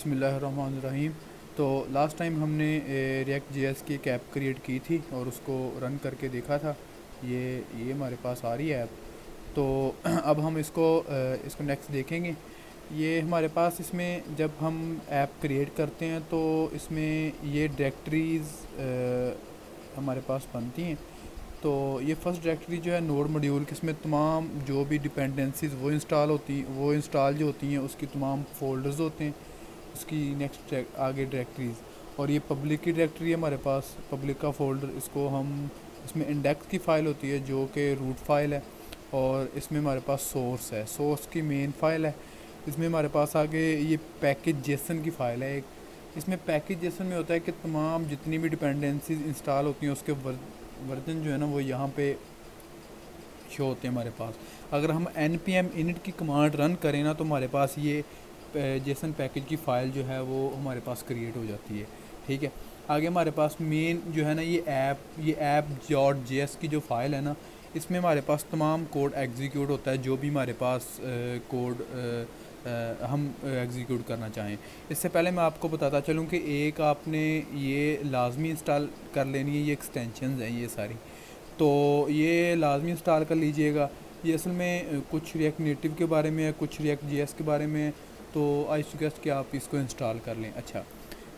बिस्मिल्लाहिर्रहमानिर्रहीम। तो last time हमने रिएक्ट जेएस की एक ऐप क्रिएट की थी और उसको रन करके देखा था। ये हमारे पास आ रही है ऐप। तो अब हम इसको नेक्स्ट देखेंगे। ये हमारे पास इसमें जब हम ऐप क्रिएट करते हैं तो इसमें ये डायरेक्टरीज़ हमारे पास बनती हैं। तो ये फर्स्ट डायरेक्टरी जो है नोड मॉड्यूल, किसमें तमाम जो भी डिपेंडेंसीज़ वो इंस्टॉल जो होती हैं उसकी तमाम फ़ोल्डर्स होते हैं उसकी नेक्स्ट आगे डायरेक्टरीज़। और ये पब्लिक की डायरेक्टरी है हमारे पास, पब्लिक का फ़ोल्डर। इसमें इंडेक्स की फ़ाइल होती है जो कि रूट फाइल है। और इसमें हमारे पास सोर्स है, सोर्स की मेन फ़ाइल है। इसमें हमारे पास आगे ये पैकेज जेसन की फ़ाइल है एक। इसमें पैकेज जेसन में होता है कि तमाम जितनी भी डिपेंडेंसीज इंस्टॉल होती हैं उसके वर्जन जो है ना वो यहाँ पे शो होते हैं हमारे पास। अगर हम npm init की कमांड रन करें ना तो हमारे पास ये जेसन पैकेज की फ़ाइल जो है वो हमारे पास क्रिएट हो जाती है। ठीक है, आगे हमारे पास मेन जो है ना ये ऐप डॉट जेएस की जो फ़ाइल है ना, इसमें हमारे पास तमाम कोड एग्जीक्यूट होता है जो भी हमारे पास कोड हम एग्जीक्यूट करना चाहें। इससे पहले मैं आपको बताता चलूँ कि एक आपने ये लाजमी इंस्टॉल कर लेनी है, ये एक्सटेंशंस हैं ये सारी। तो ये लाजमी इंस्टॉल कर लीजिएगा। ये असल में कुछ रिएक्ट नेटिव के बारे में है, कुछ रिएक्ट जेएस के बारे में है। तो आई सजेस्ट कि आप इसको इंस्टॉल कर लें। अच्छा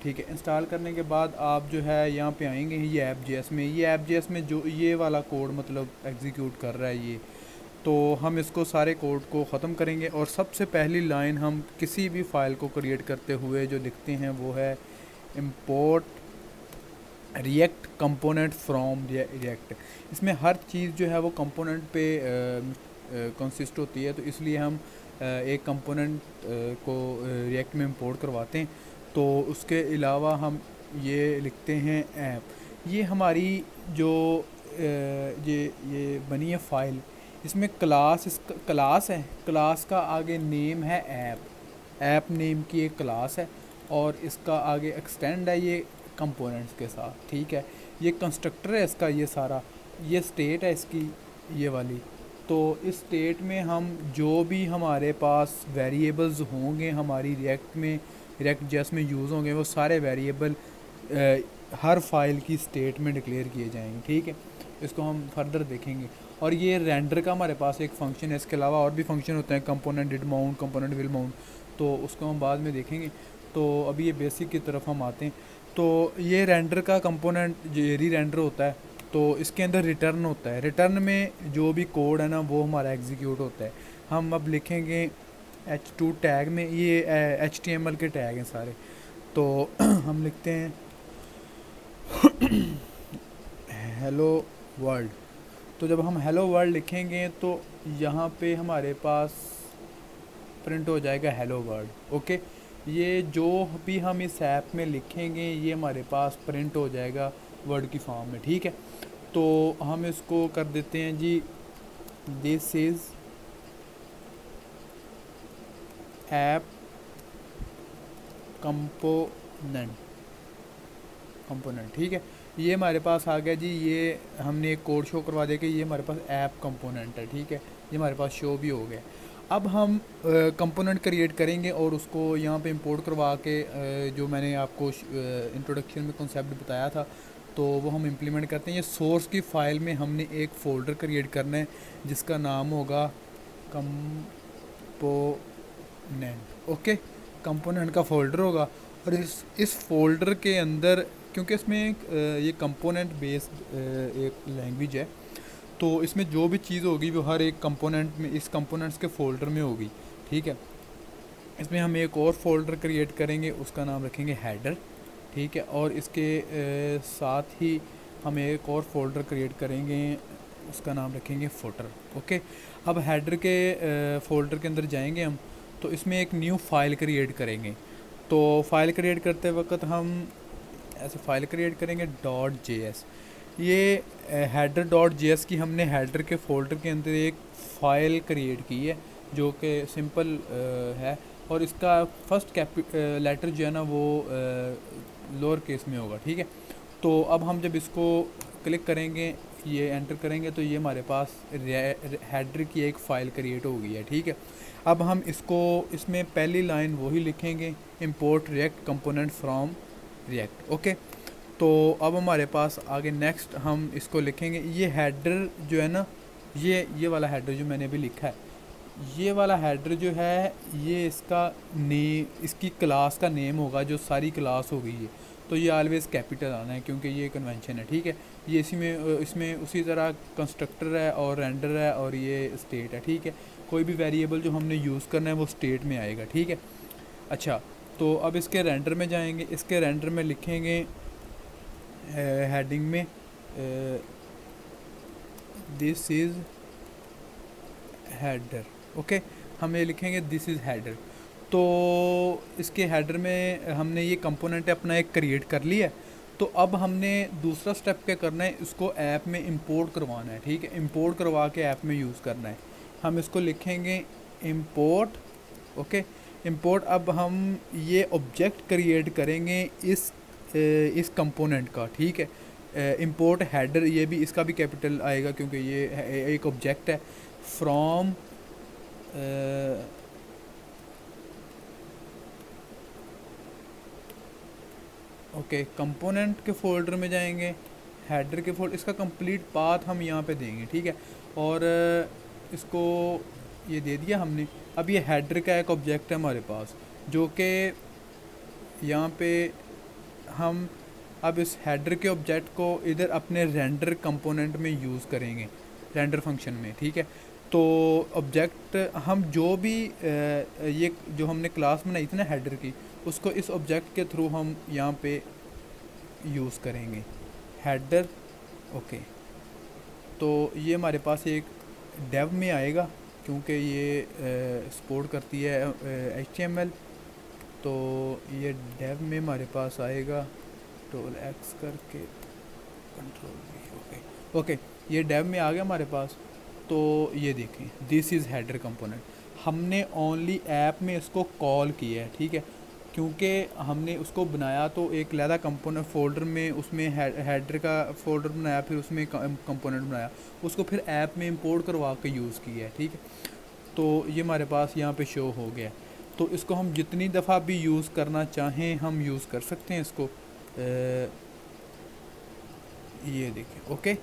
ठीक है, इंस्टॉल करने के बाद आप जो है यहाँ पे आएंगे ये ऐप जेएस में। ये ऐप जेएस में जो ये वाला कोड मतलब एग्जीक्यूट कर रहा है ये, तो हम इसको सारे कोड को ख़त्म करेंगे। और सबसे पहली लाइन हम किसी भी फ़ाइल को क्रिएट करते हुए जो लिखते हैं वो है import react component from react. इसमें हर चीज़ जो है वो कंपोनेंट पे कंसिस्ट होती है, तो इसलिए हम एक कंपोनेंट को रिएक्ट में इंपोर्ट करवाते हैं। तो उसके अलावा हम ये लिखते हैं ऐप। ये हमारी जो ये बनी है फ़ाइल, इसमें क्लास है, क्लास का आगे नेम है ऐप नेम की एक क्लास है। और इसका आगे एक्सटेंड है ये कंपोनेंट्स के साथ। ठीक है, ये कंस्ट्रक्टर है इसका, ये सारा ये स्टेट है इसकी ये वाली। तो इस स्टेट में हम जो भी हमारे पास वेरिएबल्स होंगे हमारी रिएक्ट जेएस में यूज़ होंगे वो सारे वेरिएबल हर फाइल की स्टेट में डिक्लेयर किए जाएंगे। ठीक है, इसको हम फर्दर देखेंगे। और ये रेंडर का हमारे पास एक फ़ंक्शन है, इसके अलावा और भी फंक्शन होते हैं, component did mount, component will mount, तो उसको हम बाद में देखेंगे। तो अभी ये बेसिक की तरफ हम आते हैं। तो ये रेंडर का कंपोनेंट जो री रेंडर होता है, तो इसके अंदर रिटर्न होता है। रिटर्न में जो भी कोड है ना वो हमारा एग्जीक्यूट होता है। हम अब लिखेंगे h2 टैग में, ये HTML के टैग हैं सारे। तो हम लिखते हैं हेलो वर्ल्ड। तो जब हम हेलो वर्ल्ड लिखेंगे तो यहाँ पे हमारे पास प्रिंट हो जाएगा हेलो वर्ल्ड। ओके, ये जो भी हम इस ऐप में लिखेंगे ये हमारे पास प्रिंट हो जाएगा वर्ड की फॉर्म में। ठीक है, तो हम इसको कर देते हैं जी दिस इज़ ऐप कंपोनेंट। ठीक है, ये हमारे पास आ गया जी। ये हमने एक कोड शो करवा दिया कि ये हमारे पास ऐप कंपोनेंट है। ठीक है, ये हमारे पास शो भी हो गया। अब हम कंपोनेंट क्रिएट करेंगे और उसको यहाँ पे इंपोर्ट करवा के जो मैंने आपको इंट्रोडक्शन में कॉन्सेप्ट बताया था तो वो हम इम्प्लीमेंट करते हैं। ये सोर्स की फ़ाइल में हमने एक फ़ोल्डर क्रिएट करना है जिसका नाम होगा कंपोनेंट। ओके, कंपोनेंट का फ़ोल्डर होगा। और इस फोल्डर के अंदर, क्योंकि इसमें ये कंपोनेंट बेस्ड एक लैंग्वेज है, तो इसमें जो भी चीज़ होगी वो हर एक कंपोनेंट में, इस कंपोनेंट्स के फ़ोल्डर में होगी। ठीक है, इसमें हम एक और फोल्डर क्रिएट करेंगे, उसका नाम रखेंगे हेडर। ठीक है, और इसके साथ ही हम एक और फोल्डर क्रिएट करेंगे, उसका नाम रखेंगे फुटर। ओके, अब हेडर के फोल्डर के अंदर जाएंगे हम, तो इसमें एक न्यू फाइल क्रिएट करेंगे। तो फाइल क्रिएट करते वक्त हम ऐसे फाइल क्रिएट करेंगे .js। ये header.js की हमने हेडर के फोल्डर के अंदर एक फ़ाइल क्रिएट की है जो कि सिंपल है। और इसका फर्स्ट लेटर जो है ना वो लोअर केस में होगा। ठीक है, तो अब हम जब इसको क्लिक करेंगे ये एंटर करेंगे तो ये हमारे पास हेडर की एक फ़ाइल क्रिएट हो गई है, ठीक है। अब हम इसको, इसमें पहली लाइन वही लिखेंगे, import react component from react, okay. तो अब हमारे पास आगे नेक्स्ट हम इसको लिखेंगे, ये हेडर जो है ना, ये वाला हेडर जो मैंने अभी लिखा है, ये वाला हेडर जो है ये इसका इसकी क्लास का नेम होगा, जो सारी क्लास हो गई है तो ये ऑलवेज़ कैपिटल आना है क्योंकि ये कन्वेंशन है, ठीक है। ये इसमें उसी तरह कंस्ट्रक्टर है और रेंडर है और ये स्टेट है, ठीक है। कोई भी वेरिएबल जो हमने यूज़ करना है वो स्टेट में आएगा, ठीक है। अच्छा, तो अब इसके रेंडर में जाएंगे, इसके रेंडर में लिखेंगे हेडिंग में दिस इज़ हेडर, ओके। हम ये लिखेंगे दिस इज़ हेडर। तो इसके हेडर में हमने ये कंपोनेंट अपना एक क्रिएट कर लिया है। तो अब हमने दूसरा स्टेप क्या करना है, इसको ऐप में इंपोर्ट करवाना है, ठीक है। इंपोर्ट करवा के ऐप में यूज़ करना है। हम इसको लिखेंगे इंपोर्ट, ओके, इंपोर्ट। अब हम ये ऑब्जेक्ट क्रिएट करेंगे इस कंपोनेंट का, ठीक है। इंपोर्ट हेडर, ये भी, इसका भी कैपिटल आएगा क्योंकि ये एक ऑब्जेक्ट है। फ्रॉम ओके, कंपोनेंट के फोल्डर में जाएंगे, हेडर के फोल्डर, इसका कंप्लीट पाथ हम यहाँ पे देंगे, ठीक है। और इसको ये दे दिया हमने। अब ये हेडर का एक ऑब्जेक्ट है हमारे पास, जो कि यहाँ पे हम अब इस हेडर के ऑब्जेक्ट को इधर अपने रेंडर कंपोनेंट में यूज़ करेंगे, रेंडर फंक्शन में, ठीक है। तो ऑब्जेक्ट हम जो भी ये जो हमने क्लास बनाई थी ना हेडर की, उसको इस ऑब्जेक्ट के थ्रू हम यहाँ पे यूज़ करेंगे, हेडर, ओके। तो ये हमारे पास एक डेव में आएगा क्योंकि ये सपोर्ट करती है HTML। तो ये डेव में हमारे पास आएगा, कंट्रोल X करके कंट्रोल V, ओके, ये डेव में आ गया हमारे पास। तो ये देखें, दिस इज़ हेडर कंपोनेंट। हमने ओनली ऐप में इसको कॉल किया है, ठीक है, क्योंकि हमने उसको बनाया तो एक लैदा कंपोनेंट फोल्डर में, उसमें हेडर का फोल्डर बनाया, फिर उसमें कंपोनेंट बनाया, उसको फिर ऐप में इंपोर्ट करवा के यूज़ किया है, ठीक है। तो ये हमारे पास यहाँ पे शो हो गया। तो इसको हम जितनी दफ़ा भी यूज़ करना चाहें हम यूज़ कर सकते हैं इसको। ये देखें, ओके।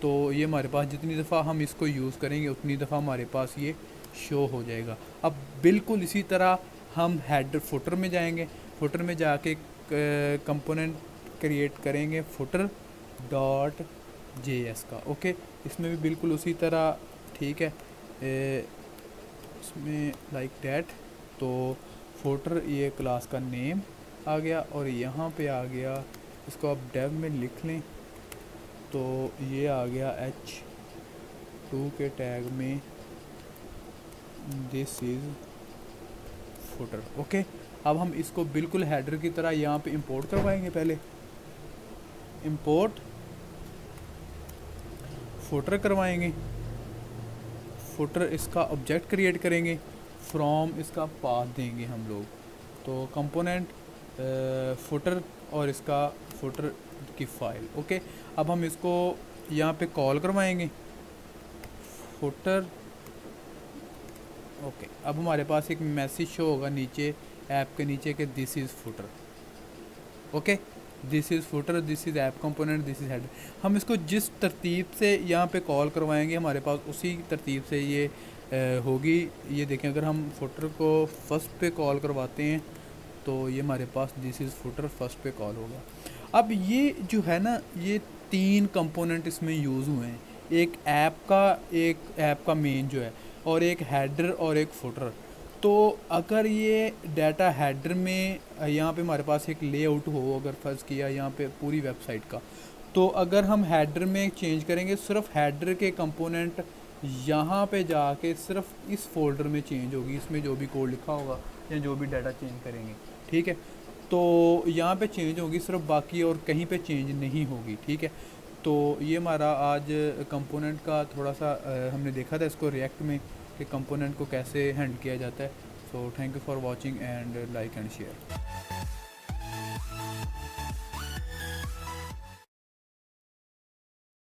तो ये हमारे पास जितनी दफ़ा हम इसको यूज़ करेंगे उतनी दफ़ा हमारे पास ये शो हो जाएगा। अब बिल्कुल इसी तरह हम हेडर फुटर में जाएंगे, फुटर में जाके कंपोनेंट क्रिएट करेंगे फुटर डॉट JS का, ओके। इसमें भी बिल्कुल उसी तरह, ठीक है, इसमें लाइक डैट। तो फुटर ये क्लास का नेम आ गया और यहाँ पे आ गया, इसको आप डेव में लिख लें तो ये आ गया H2 के टैग में दिस इज़ फुटर, ओके। अब हम इसको बिल्कुल हेडर की तरह यहाँ पे इंपोर्ट करवाएंगे। पहले इंपोर्ट फुटर करवाएंगे, फुटर इसका ऑब्जेक्ट क्रिएट करेंगे, फ्रॉम इसका पाथ देंगे हम लोग, तो कंपोनेंट फुटर और इसका फुटर की फ़ाइल, ओके। अब हम इसको यहाँ पे कॉल करवाएंगे फुटर, ओके। अब हमारे पास एक मैसेज शो होगा नीचे, ऐप के नीचे, कि this is footer, okay. This is footer, this is app component, this is header. हम इसको जिस तरतीब से यहाँ पे कॉल करवाएंगे हमारे पास उसी तरतीब से ये होगी। ये देखें, अगर हम फुटर को फर्स्ट पे कॉल करवाते हैं तो ये हमारे पास दिस इज़ फुटर फर्स्ट पे कॉल होगा। अब ये जो है ना, ये 3 कंपोनेंट इसमें यूज़ हुए हैं, एक ऐप का मेन जो है, और एक हेडर और एक फुटर। तो अगर ये डाटा हेडर में यहाँ पे हमारे पास एक लेआउट हो, अगर फर्ज किया यहाँ पे पूरी वेबसाइट का, तो अगर हम हेडर में चेंज करेंगे, सिर्फ हेडर के कंपोनेंट यहाँ पे जाके सिर्फ इस फोल्डर में चेंज होगी, इसमें जो भी कोड लिखा होगा या जो भी डाटा चेंज करेंगे, ठीक है। तो यहाँ पे चेंज होगी सिर्फ, बाकी और कहीं पे चेंज नहीं होगी, ठीक है। तो ये हमारा आज कंपोनेंट का थोड़ा सा हमने देखा था इसको रिएक्ट में कि कंपोनेंट को कैसे हैंडल किया जाता है। So thank you for watching and like and share.